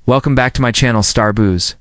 Welcome back to my channel, Star Booze.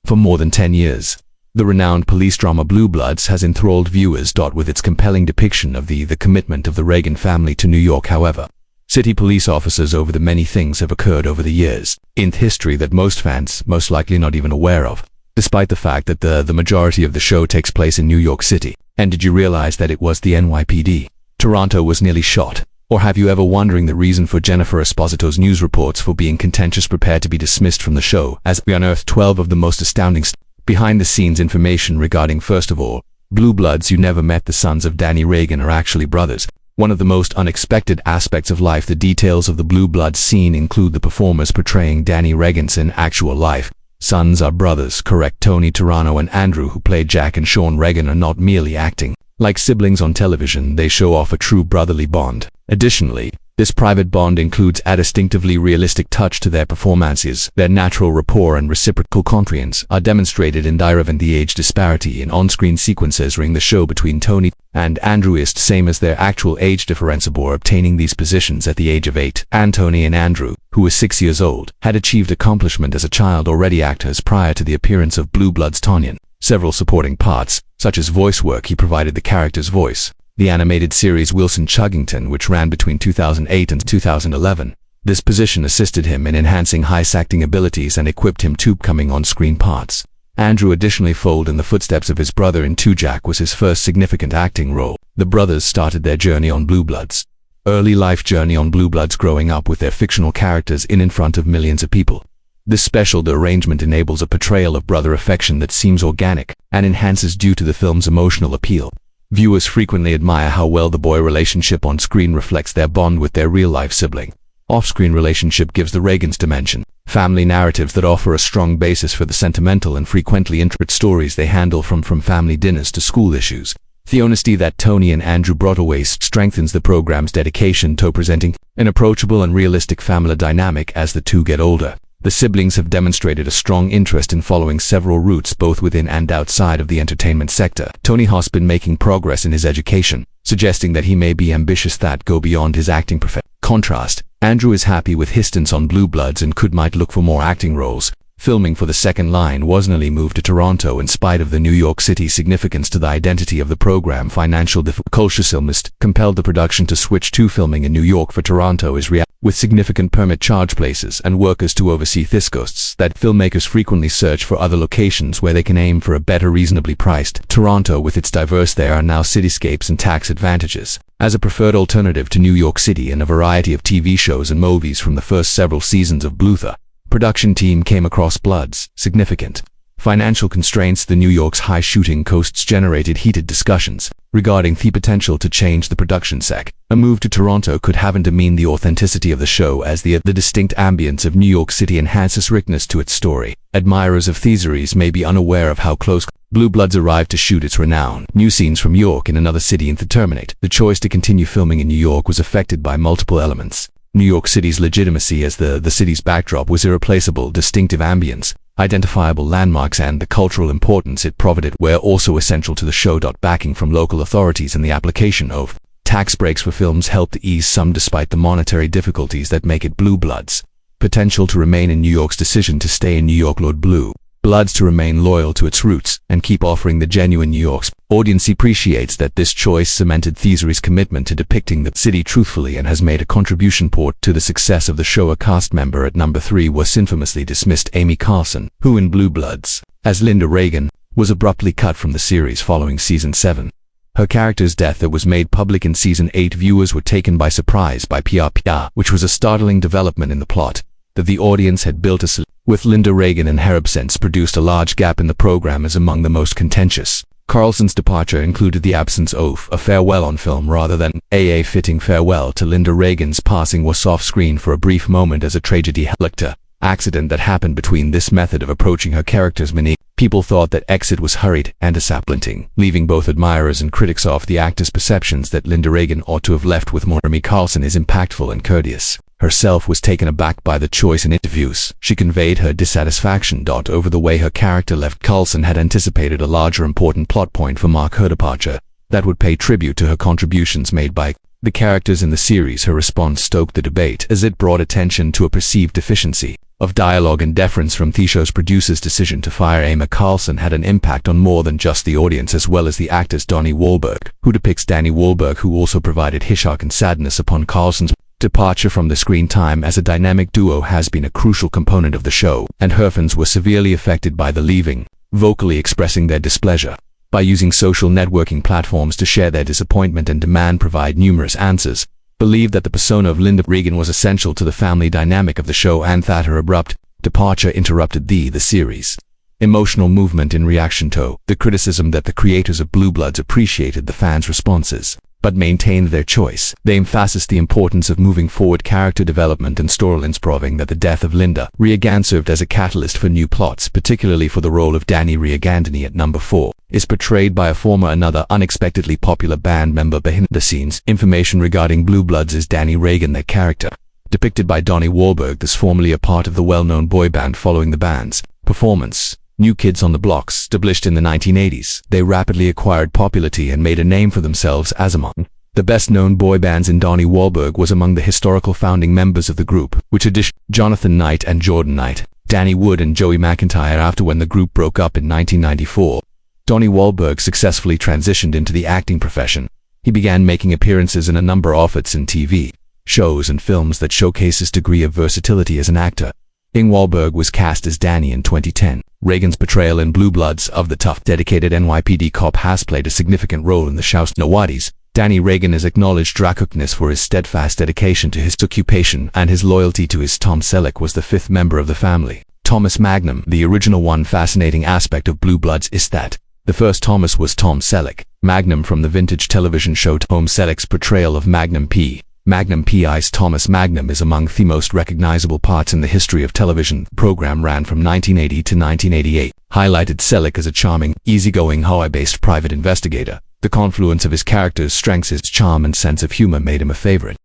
For more than 10 years, the renowned police drama Blue Bloods has enthralled viewers. With its compelling depiction of the commitment of the Reagan family to New York. However, city police officers over the many things have occurred over the years in history that most fans most likely not even aware of, despite the fact that the majority of the show takes place in New York City. And did you realize that it was the NYPD? Toronto was nearly shot. Or have you ever wondering the reason for Jennifer Esposito's news reports for being contentious prepared to be dismissed from the show, as we unearthed 12 of the most astounding behind-the-scenes information regarding. First of all, Blue Bloods. You never met the sons of Danny Reagan are actually brothers. One of the most unexpected aspects of life. The details of the Blue Bloods scene include the performers portraying Danny Reagan's in actual life. Sons are brothers, correct? Tony Tarano and Andrew, who played Jack and Sean Reagan, are not merely acting like siblings on television. They show off a true brotherly bond. Additionally, this private bond includes a distinctively realistic touch to their performances. Their natural rapport and reciprocal contriance are demonstrated in the age disparity in on-screen sequences during the show between Tony and Andrew is same as their actual age difference. Before obtaining these positions at the age of 8, Tony and Andrew, who was 6 years old, had achieved accomplishment as a child already actors prior to the appearance of Blue Bloods. Tonyan, several supporting parts, such as voice work. He provided the character's voice. The animated series Wilson Chuggington, which ran between 2008 and 2011. This position assisted him in enhancing his acting abilities and equipped him to coming on-screen parts. Andrew additionally followed in the footsteps of his brother in Two. Jack was his first significant acting role. The brothers started their journey on Blue Bloods. Early life journey on Blue Bloods, growing up with their fictional characters in front of millions of people. This special arrangement enables a portrayal of brother affection that seems organic and enhances due to the film's emotional appeal. Viewers frequently admire how well the boy relationship on screen reflects their bond with their real-life sibling. Off-screen relationship gives the Reagans dimension. Family narratives that offer a strong basis for the sentimental and frequently intricate stories they handle from family dinners to school issues. The honesty that Tony and Andrew brought away strengthens the program's dedication to presenting an approachable and realistic family dynamic. As the two get older, the siblings have demonstrated a strong interest in following several routes both within and outside of the entertainment sector. Tony has been making progress in his education, suggesting that he may be ambitious that go beyond his acting profession. Contrast, Andrew is happy with his stints on Blue Bloods and might look for more acting roles. Filming for the second line was nearly moved to Toronto in spite of the New York City significance to the identity of the program. Financial difficulties compelled the production to switch to filming in New York for Toronto is with significant permit charge places and workers to oversee this costs that filmmakers frequently search for other locations where they can aim for a better reasonably priced. Toronto, with its diverse there are now cityscapes and tax advantages, as a preferred alternative to New York City and a variety of TV shows and movies from the first several seasons of Bluther. Production team came across Bloods significant financial constraints. The New York's high shooting costs generated heated discussions regarding the potential to change the production sec. A move to Toronto could have undermined the authenticity of the show, as the distinct ambience of New York City enhances richness to its story. Admirers of theories may be unaware of how close Blue Bloods arrived to shoot its renowned new scenes from York in another city and to terminate. The choice to continue filming in New York was affected by multiple elements. New York City's legitimacy as the city's backdrop was irreplaceable. Distinctive ambience, identifiable landmarks, and the cultural importance it provided were also essential to the show. Backing from local authorities and the application of tax breaks for films helped to ease some despite the monetary difficulties that make it. Blue Bloods potential to remain in New York's decision to stay in New York allowed Blue Bloods to remain loyal to its roots and keep offering the genuine New York's audience. Appreciates that this choice cemented Thesery's commitment to depicting the city truthfully and has made a contribution to the success of the show. A cast member at number 3 was infamously dismissed. Amy Carlson, who in Blue Bloods as Linda Reagan, was abruptly cut from the series following season 7. Her character's death that was made public in season 8. Viewers were taken by surprise by PR, which was a startling development in the plot that the audience had built with Linda Reagan and her absence produced a large gap in the program as among the most contentious. Carlson's departure included the absence of a farewell on film rather than a fitting farewell to Linda Reagan's passing was off-screen for a brief moment as a tragedy accident that happened between this method of approaching her character's many. People thought that exit was hurried and disappointing, leaving both admirers and critics off the actor's perceptions that Linda Reagan ought to have left with more. Amy Carlson is impactful and courteous. Herself was taken aback by the choice in interviews. She conveyed her dissatisfaction over the way her character left. Carlson had anticipated a larger important plot point for mark her departure that would pay tribute to her contributions made by the characters in the series. Her response stoked the debate as it brought attention to a perceived deficiency of dialogue and deference from the show's producers' decision to fire Emma Carlson had an impact on more than just the audience as well as the actors. Donnie Wahlberg, who depicts Donnie Wahlberg, who also provided shock and sadness upon Carlson's departure from the screen time as a dynamic duo, has been a crucial component of the show, and her fans were severely affected by the leaving, vocally expressing their displeasure by using social networking platforms to share their disappointment and provide numerous answers. Believed that the persona of Linda Reagan was essential to the family dynamic of the show and that her abrupt departure interrupted the series' emotional movement. In reaction to the criticism that the creators of Blue Bloods appreciated the fans' responses but maintained their choice, they emphasized the importance of moving forward character development and storylines, proving that the death of Linda Reagan served as a catalyst for new plots, particularly for the role of Donnie Reagan. Donnie at number 4 is portrayed by another unexpectedly popular band member. Behind the scenes information regarding Blue Bloods is Donnie Reagan, their character, depicted by Donnie Wahlberg, is formerly a part of the well-known boy band. Following the band's performance, New Kids on the Block, established in the 1980s, they rapidly acquired popularity and made a name for themselves as among the best-known boy bands. Donnie Wahlberg was among the historical founding members of the group, which additionally Jonathan Knight and Jordan Knight, Danny Wood and Joey McIntyre. After when the group broke up in 1994, Donnie Wahlberg successfully transitioned into the acting profession. He began making appearances in a number of offs in TV shows and films that showcase his degree of versatility as an actor. Wahlberg was cast as Danny in 2010. Reagan's portrayal in Blue Bloods of the tough, dedicated NYPD cop has played a significant role in the show's notoriety. Danny Reagan is acknowledged draconic for his steadfast dedication to his occupation and his loyalty to his Tom. Selleck was the fifth member of the family. Thomas Magnum, the original. One fascinating aspect of Blue Bloods is that the first Thomas was Tom Selleck. Magnum from the vintage television show Tom Selleck's portrayal of Magnum P. Magnum P.I.'s Thomas Magnum is among the most recognizable parts in the history of television. The program ran from 1980 to 1988, highlighted Selleck as a charming, easygoing Hawaii-based private investigator. The confluence of his character's strengths, his charm and sense of humor made him a favorite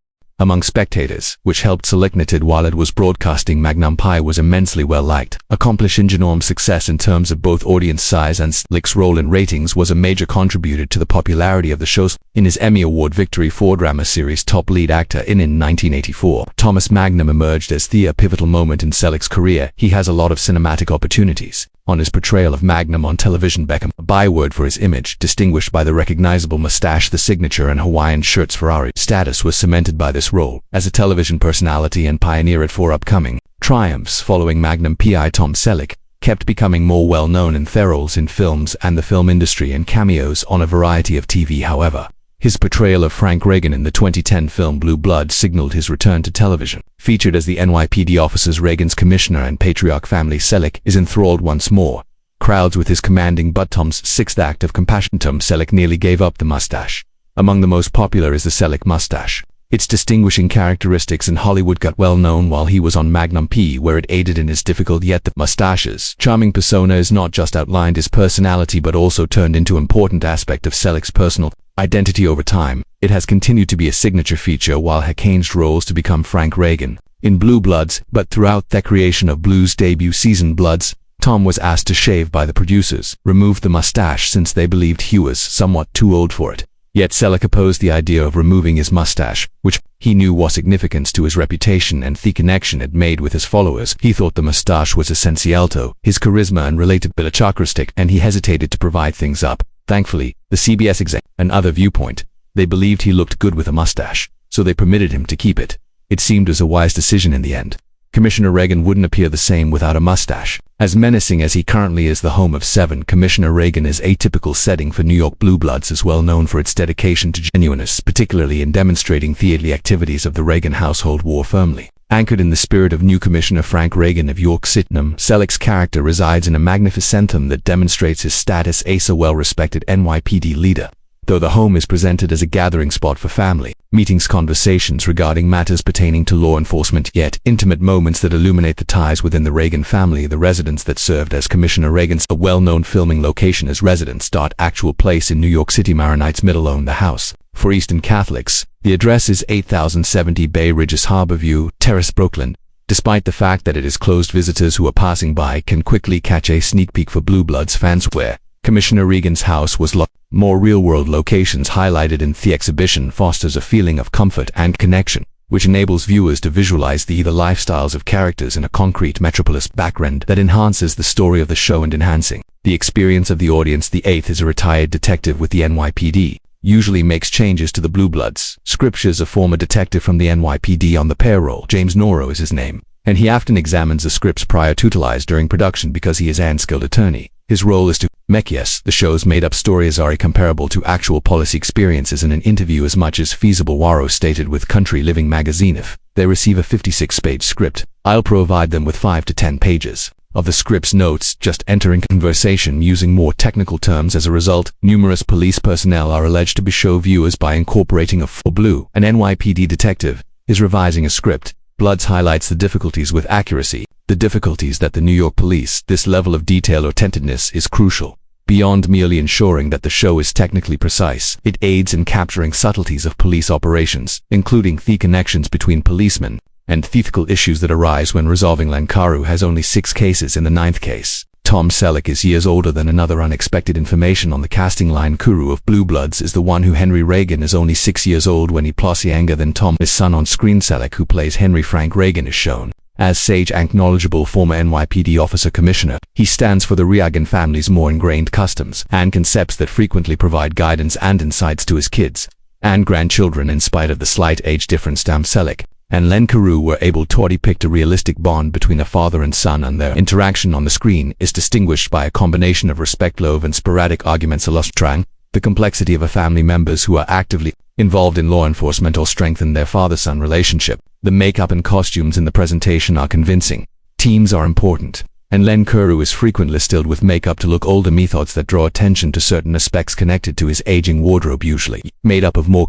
among spectators, which helped Selleck knitted while it was broadcasting. Magnum P.I. was immensely well-liked, accomplishing enormous success in terms of both audience size, and Selleck's role in ratings was a major contributor to the popularity of the shows. In his Emmy Award victory for drama series top lead actor in 1984, Thomas Magnum emerged as a pivotal moment in Selleck's career. He has a lot of cinematic opportunities on his portrayal of Magnum on television. Beckham, a byword for his image, distinguished by the recognizable mustache, the signature and Hawaiian shirts. Ferrari status was cemented by this role as a television personality and pioneer at four upcoming triumphs. Following Magnum P.I., Tom Selleck kept becoming more well-known in roles in films and the film industry and cameos on a variety of TV. However, his portrayal of Frank Reagan in the 2010 film Blue Bloods signaled his return to television. Featured as the NYPD officers, Reagan's commissioner and patriarch family, Selleck is enthralled once more. Crowds with his commanding but Tom's sixth act of compassion. Tom Selleck nearly gave up the mustache. Among the most popular is the Selleck mustache. Its distinguishing characteristics in Hollywood got well known while he was on Magnum P, where it aided in his difficult yet the mustache's charming persona is not just outlined his personality but also turned into an important aspect of Selleck's personal identity over time. It has continued to be a signature feature while he changed roles to become Frank Reagan in Blue Bloods, but throughout the creation of Blue's debut season Bloods, Tom was asked to shave by the producers, remove the mustache since they believed he was somewhat too old for it. Yet Selleck opposed the idea of removing his mustache, which he knew was significant to his reputation and the connection it made with his followers. He thought the mustache was essential to his charisma and relatability characteristic, and he hesitated to provide things up. Thankfully, the CBS exec and other viewpoint, they believed he looked good with a mustache, so they permitted him to keep it. It seemed as a wise decision in the end. Commissioner Reagan wouldn't appear the same without a mustache. As menacing as he currently is the home of Seven, Commissioner Reagan is a typical setting for New York. Blue Bloods is well known for its dedication to genuineness, particularly in demonstrating the activities of the Reagan household war firmly anchored in the spirit of new Commissioner Frank Reagan of York City. Selleck's character resides in a magnificentum that demonstrates his status as a well-respected NYPD leader. Though the home is presented as a gathering spot for family meetings, conversations regarding matters pertaining to law enforcement, yet intimate moments that illuminate the ties within the Reagan family. The residence that served as Commissioner Reagan's a well-known filming location as residence. Actual place in New York City. Maronites Middle owned the house. For Eastern Catholics, the address is 8070 Bay Ridges Harborview Terrace, Brooklyn. Despite the fact that it is closed, visitors who are passing by can quickly catch a sneak peek for Blue Bloods fans where Commissioner Reagan's house was locked. More real-world locations highlighted in the exhibition fosters a feeling of comfort and connection. which enables viewers to visualize the lifestyles of characters in a concrete metropolis background that enhances the story of the show and enhancing the experience of the audience. The eighth is a retired detective with the NYPD, usually makes changes to the Blue Bloods scriptures. A former detective from the NYPD on the payroll. James Norrow is his name, and he often examines the scripts prior to utilize during production because he is an skilled attorney. His role is to make the show's made-up stories are comparable to actual policy experiences in an interview as much as feasible. Warrow stated with Country Living magazine, if they receive a 56-page script, I'll provide them with 5 to 10 pages of the script's notes, just entering conversation using more technical terms. As a result, numerous police personnel are alleged to show viewers by incorporating a full blue. An NYPD detective is revising a script. Bloods highlights the difficulties with accuracy, the difficulties that the New York police. This level of detail or tentativeness is crucial. Beyond merely ensuring that the show is technically precise, it aids in capturing subtleties of police operations, including the connections between policemen and ethical issues that arise when resolving. Lankaru has only 6 cases in the 9th case. Tom Selleck is years older than another. Unexpected information on the casting line. Kuru of Blue Bloods is the one who Henry Reagan is only 6 years old when he plays younger than Tom, his son on screen. Selleck, who plays Henry Frank Reagan, is shown as sage and knowledgeable former NYPD officer commissioner. He stands for the Reagan family's more ingrained customs and concepts that frequently provide guidance and insights to his kids and grandchildren. In spite of the slight age difference, Tom Selleck and Len Carew were able to depict a realistic bond between a father and son, and their interaction on the screen is distinguished by a combination of respect, love, and sporadic arguments. Illustrating the complexity of a family members who are actively involved in law enforcement or strengthen their father-son relationship. The makeup and costumes in the presentation are convincing. Teams are important, and Len Carew is frequently styled with makeup to look older. Methods that draw attention to certain aspects connected to his aging wardrobe, usually made up of more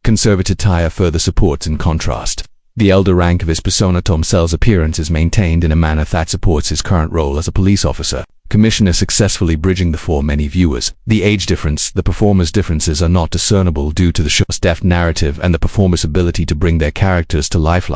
conservative attire, further supports in contrast the elder rank of his persona. Tom Selleck's appearance is maintained in a manner that supports his current role as a police officer commissioner, successfully bridging the for many viewers. The age difference, the performers' differences are not discernible due to the show's deft narrative and the performers' ability to bring their characters to life.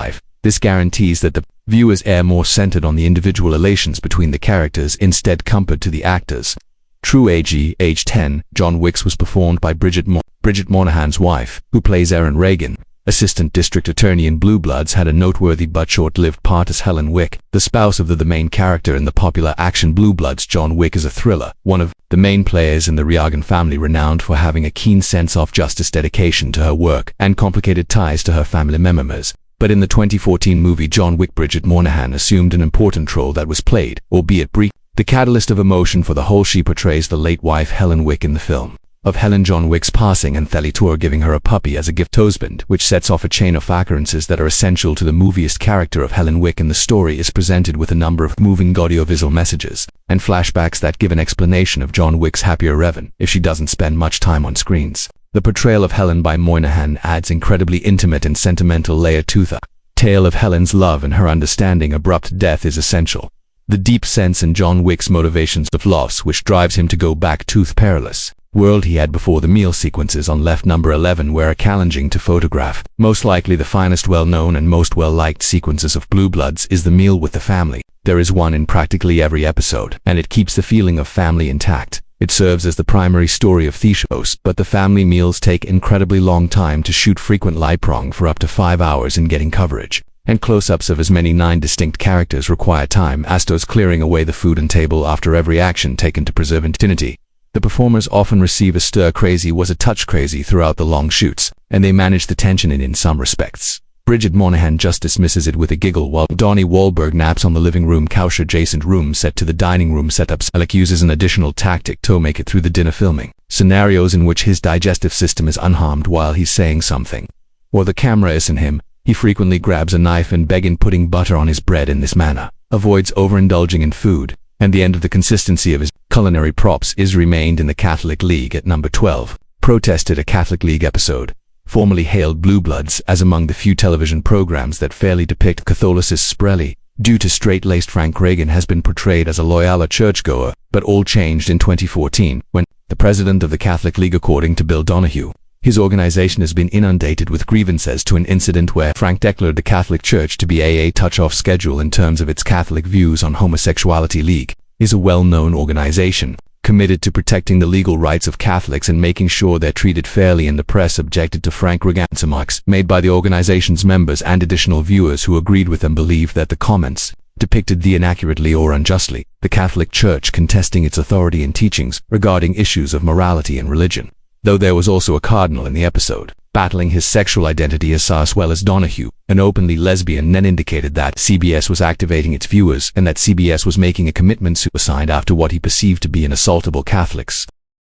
This guarantees that the viewers are more centered on the individual relations between the characters instead compared to the actors. True age 10, John Wick's was performed by Bridget Moynahan's wife, who plays Erin Reagan. Assistant District Attorney in Blue Bloods, had a noteworthy but short-lived part as Helen Wick, the spouse of the main character in the popular action Blue Bloods. John Wick is a thriller, one of the main players in the Reagan family, renowned for having a keen sense of justice, dedication to her work, and complicated ties to her family members. But in the 2014 movie John Wick, Bridget Moynahan assumed an important role that was played, albeit brief, the catalyst of emotion for the whole. She portrays the late wife Helen Wick in the film of Helen, John Wick's passing, and Thelitor giving her a puppy as a gift husband, which sets off a chain of occurrences that are essential to the movie's character of Helen Wick. And the story is presented with a number of moving audiovisual messages and flashbacks that give an explanation of John Wick's happier Revan if she doesn't spend much time on screens. The portrayal of Helen by Moynahan adds incredibly intimate and sentimental layer to the tale of Helen's love and her understanding. Abrupt death is essential. The deep sense in John Wick's motivations of loss, which drives him to go back to the perilous world he had before. The meal sequences on left number 11 were challenging to photograph. Most likely the finest, well-known, and most well-liked sequences of Blue Bloods is the meal with the family. There is one in practically every episode, and it keeps the feeling of family intact. It serves as the primary story of the show, but the family meals take incredibly long time to shoot, frequent light-prong for up to 5 hours in getting coverage, and close-ups of as many 9 distinct characters require time, as does clearing away the food and table after every action taken to preserve intimacy. The performers often receive a stir-crazy was a touch crazy throughout the long shoots, and they manage the tension in some respects. Bridget Moynahan just dismisses it with a giggle while Donnie Wahlberg naps on the living room couch adjacent room set to the dining room setups. Selleck uses an additional tactic to make it through the dinner filming scenarios in which his digestive system is unharmed while he's saying something, or the camera isn't him. He frequently grabs a knife and begins putting butter on his bread. In this manner, avoids overindulging in food, and the end of the consistency of his culinary props is remained in the Catholic League at number 12. Protested, a Catholic League episode, formerly hailed Blue Bloods as among the few television programs that fairly depict Catholicism spreadly. Due to straight-laced Frank Reagan has been portrayed as a loyal churchgoer, but all changed in 2014 when the president of the Catholic League, according to Bill Donahue, his organization has been inundated with grievances to an incident where Frank declared the Catholic Church to be a touch-off schedule in terms of its Catholic views on homosexuality. League is a well-known organization committed to protecting the legal rights of Catholics and making sure they're treated fairly, and the press objected to frank Reagan's remarks made by the organization's members, and additional viewers who agreed with them believed that the comments depicted the inaccurately or unjustly the Catholic Church contesting its authority and teachings regarding issues of morality and religion. Though there was also a cardinal in the episode, battling his sexual identity as well as Donahue, an openly lesbian, then indicated that CBS was activating its viewers and that CBS was making a commitment suicide after what he perceived to be an assaultable Catholics.